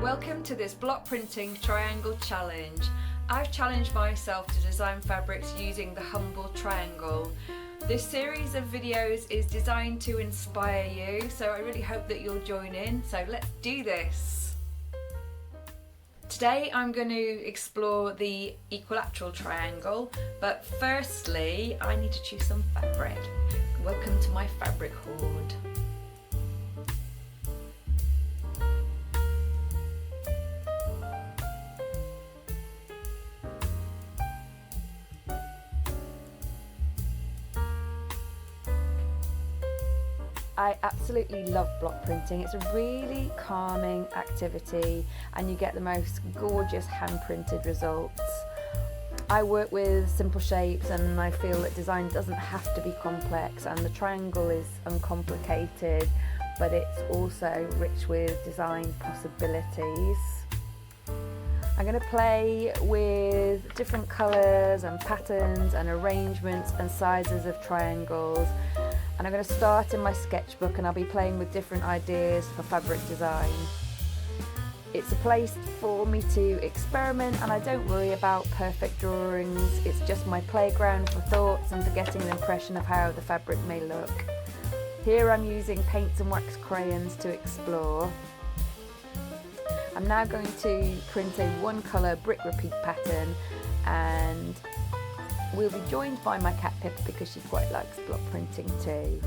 Welcome to this block printing triangle challenge. I've challenged myself to design fabrics using the humble triangle. This series of videos is designed to inspire you, so I really hope that you'll join in. So let's do this. Today I'm going to explore the equilateral triangle, but firstly I need to choose some fabric. Welcome to my fabric hoard. I absolutely love block printing. It's a really calming activity and you get the most gorgeous hand printed results. I work with simple shapes and I feel that design doesn't have to be complex, and the triangle is uncomplicated but it's also rich with design possibilities. I'm going to play with different colours and patterns and arrangements and sizes of triangles. And I'm going to start in my sketchbook and I'll be playing with different ideas for fabric design. It's a place for me to experiment and I don't worry about perfect drawings. It's just my playground for thoughts and for getting an impression of how the fabric may look. Here I'm using paints and wax crayons to explore. I'm now going to print a one colour brick repeat pattern, and we'll be joined by my cat Pippa because she quite likes block printing too.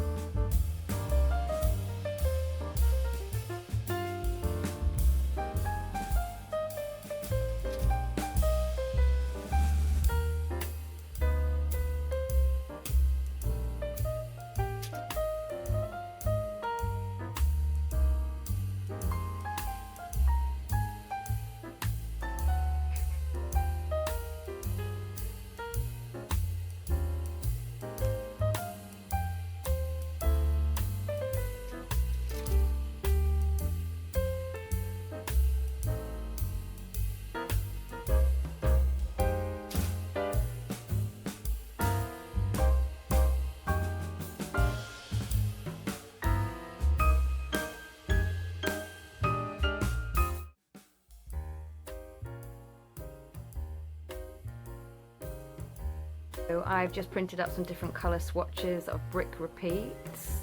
So I've just printed up some different colour swatches of brick repeats,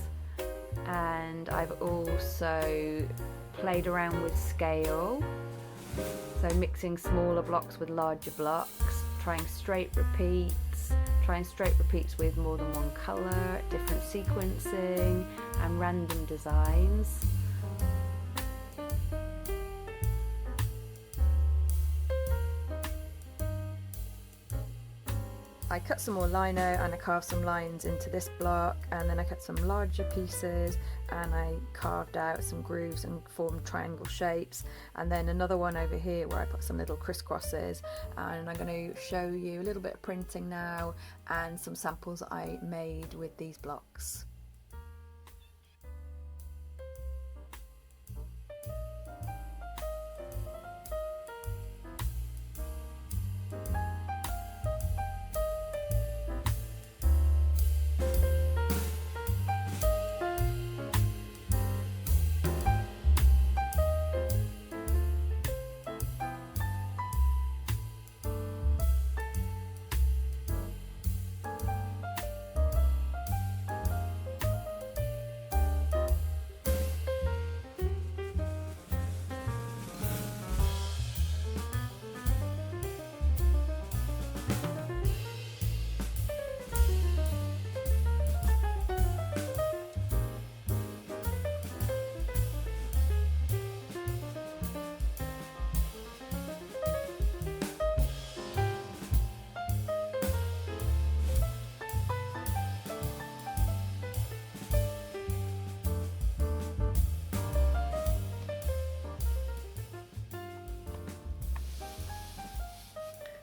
and I've also played around with scale, so mixing smaller blocks with larger blocks, trying straight repeats with more than one colour, different sequencing and random designs. I cut some more lino and I carved some lines into this block, and then I cut some larger pieces and I carved out some grooves and formed triangle shapes, and then another one over here where I put some little crisscrosses, and I'm going to show you a little bit of printing now and some samples I made with these blocks.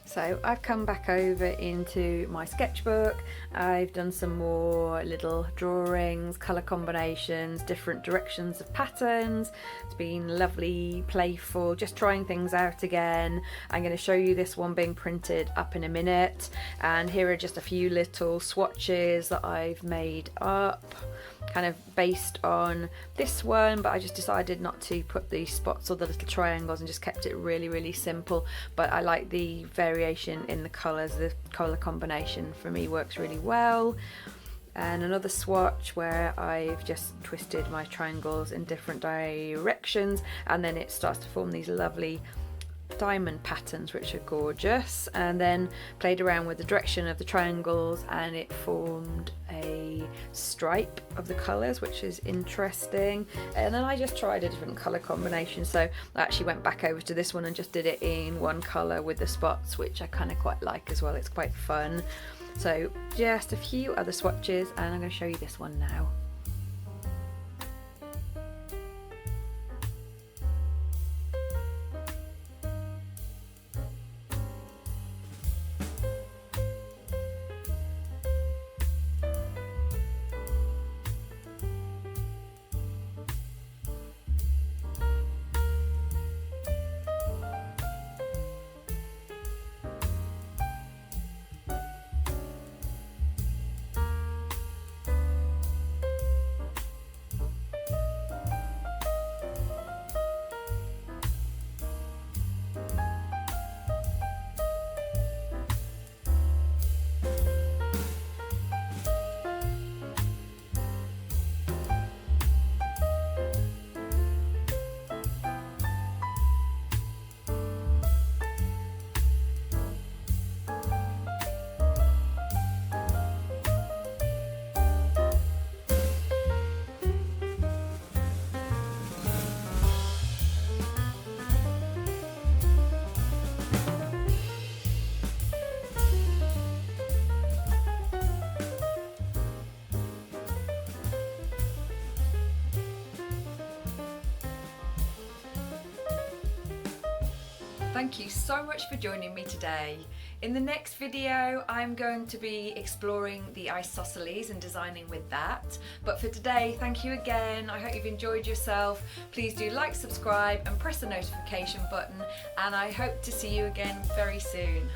So I've come back over into my sketchbook. I've done some more little drawings, colour combinations, different directions of patterns. It's been lovely, playful, just trying things out again. I'm going to show you this one being printed up in a minute, and here are just a few little swatches that I've made up. kind of based on this one, but I just decided not to put the spots or the little triangles and just kept it really, really simple. But I like the variation in the colours. The colour combination for me works really well. And another swatch where I've just twisted my triangles in different directions, and then it starts to form these lovely diamond patterns which are gorgeous, and then played around with the direction of the triangles and it formed a stripe of the colours, which is interesting. And then I just tried a different colour combination, so I actually went back over to this one and just did it in one colour with the spots, which I kind of quite like as well. It's quite fun. So just a few other swatches, and I'm going to show you this one now. Thank you so much for joining me today. In the next video, I'm going to be exploring the isosceles and designing with that. But for today, thank you again. I hope you've enjoyed yourself. Please do like, subscribe, and press the notification button. And I hope to see you again very soon.